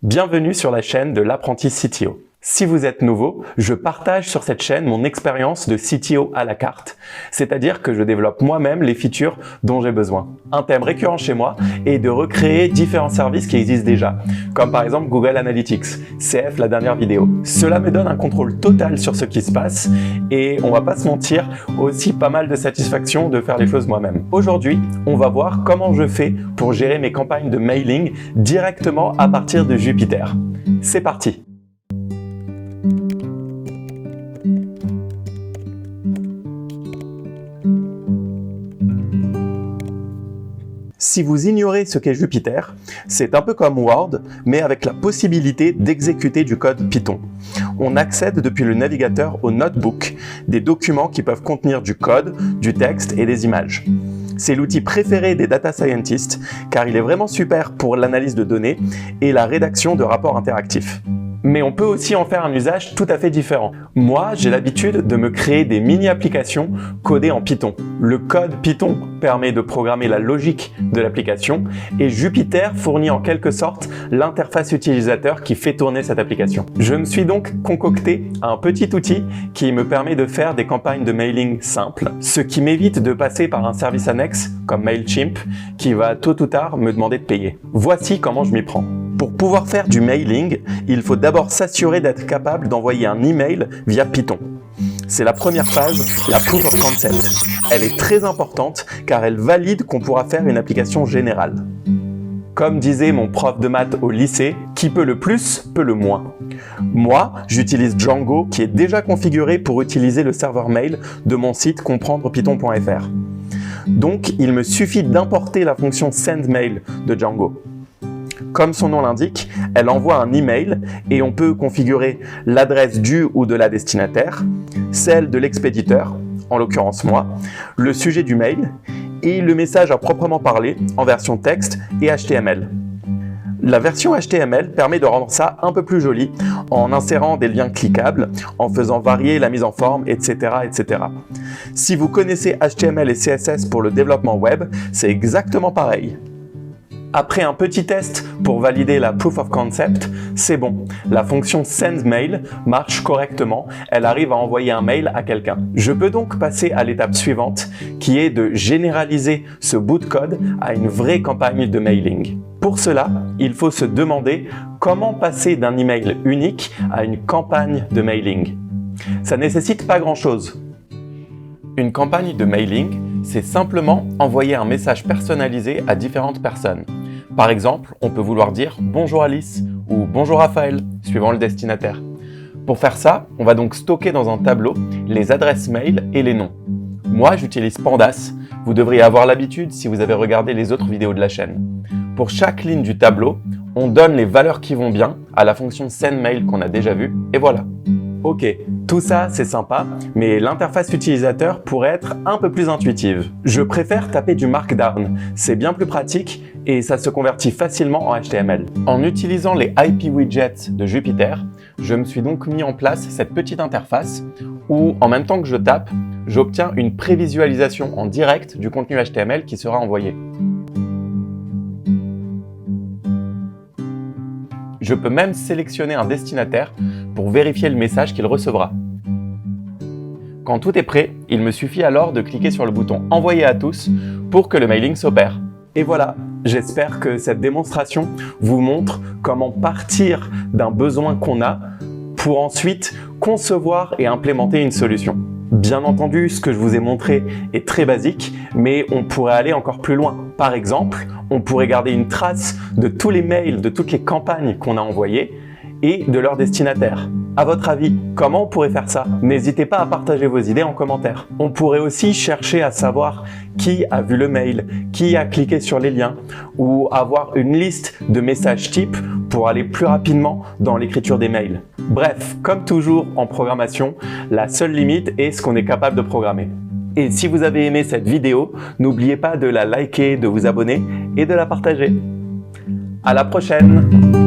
Bienvenue sur la chaîne de l'apprenti CTO. Si vous êtes nouveau, je partage sur cette chaîne mon expérience de CTO à la carte, c'est-à-dire que je développe moi-même les features dont j'ai besoin. Un thème récurrent chez moi est de recréer différents services qui existent déjà, comme par exemple Google Analytics, CF la dernière vidéo. Cela me donne un contrôle total sur ce qui se passe et on va pas se mentir, aussi pas mal de satisfaction de faire les choses moi-même. Aujourd'hui, on va voir comment je fais pour gérer mes campagnes de mailing directement à partir de Jupyter. C'est parti! Si vous ignorez ce qu'est Jupyter, c'est un peu comme Word, mais avec la possibilité d'exécuter du code Python. On accède depuis le navigateur au notebook, des documents qui peuvent contenir du code, du texte et des images. C'est l'outil préféré des data scientists, car il est vraiment super pour l'analyse de données et la rédaction de rapports interactifs. Mais on peut aussi en faire un usage tout à fait différent. Moi, j'ai l'habitude de me créer des mini-applications codées en Python. Le code Python permet de programmer la logique de l'application et Jupyter fournit en quelque sorte l'interface utilisateur qui fait tourner cette application. Je me suis donc concocté un petit outil qui me permet de faire des campagnes de mailing simples, ce qui m'évite de passer par un service annexe comme MailChimp qui va tôt ou tard me demander de payer. Voici comment je m'y prends. Pour pouvoir faire du mailing, il faut d'abord s'assurer d'être capable d'envoyer un email via Python. C'est la première phase, la Proof of Concept. Elle est très importante car elle valide qu'on pourra faire une application générale. Comme disait mon prof de maths au lycée, qui peut le plus, peut le moins. Moi, j'utilise Django qui est déjà configuré pour utiliser le serveur mail de mon site comprendrepython.fr. Donc, il me suffit d'importer la fonction sendMail de Django. Comme son nom l'indique, elle envoie un email et on peut configurer l'adresse du ou de la destinataire, celle de l'expéditeur, en l'occurrence moi, le sujet du mail et le message à proprement parler en version texte et HTML. La version HTML permet de rendre ça un peu plus joli en insérant des liens cliquables, en faisant varier la mise en forme, etc., etc. Si vous connaissez HTML et CSS pour le développement web, c'est exactement pareil. Après un petit test pour valider la Proof of Concept, c'est bon. La fonction sendMail marche correctement, elle arrive à envoyer un mail à quelqu'un. Je peux donc passer à l'étape suivante, qui est de généraliser ce bout de code à une vraie campagne de mailing. Pour cela, il faut se demander comment passer d'un email unique à une campagne de mailing. Ça nécessite pas grand-chose. Une campagne de mailing, c'est simplement envoyer un message personnalisé à différentes personnes. Par exemple, on peut vouloir dire « Bonjour Alice » ou « Bonjour Raphaël » suivant le destinataire. Pour faire ça, on va donc stocker dans un tableau les adresses mail et les noms. Moi, j'utilise Pandas. Vous devriez avoir l'habitude si vous avez regardé les autres vidéos de la chaîne. Pour chaque ligne du tableau, on donne les valeurs qui vont bien à la fonction sendMail qu'on a déjà vue, et voilà. Ok, tout ça c'est sympa, mais l'interface utilisateur pourrait être un peu plus intuitive. Je préfère taper du Markdown, c'est bien plus pratique et ça se convertit facilement en HTML. En utilisant les IP widgets de Jupyter, je me suis donc mis en place cette petite interface où, en même temps que je tape, j'obtiens une prévisualisation en direct du contenu HTML qui sera envoyé. Je peux même sélectionner un destinataire pour vérifier le message qu'il recevra. Quand tout est prêt, il me suffit alors de cliquer sur le bouton « Envoyer à tous » pour que le mailing s'opère. Et voilà, j'espère que cette démonstration vous montre comment partir d'un besoin qu'on a pour ensuite concevoir et implémenter une solution. Bien entendu, ce que je vous ai montré est très basique, mais on pourrait aller encore plus loin. Par exemple, on pourrait garder une trace de tous les mails, de toutes les campagnes qu'on a envoyées et de leurs destinataires. À votre avis, comment on pourrait faire ça? N'hésitez pas à partager vos idées en commentaire. On pourrait aussi chercher à savoir qui a vu le mail, qui a cliqué sur les liens, ou avoir une liste de messages types pour aller plus rapidement dans l'écriture des mails. Bref, comme toujours en programmation, la seule limite est ce qu'on est capable de programmer. Et si vous avez aimé cette vidéo, n'oubliez pas de la liker, de vous abonner et de la partager. À la prochaine!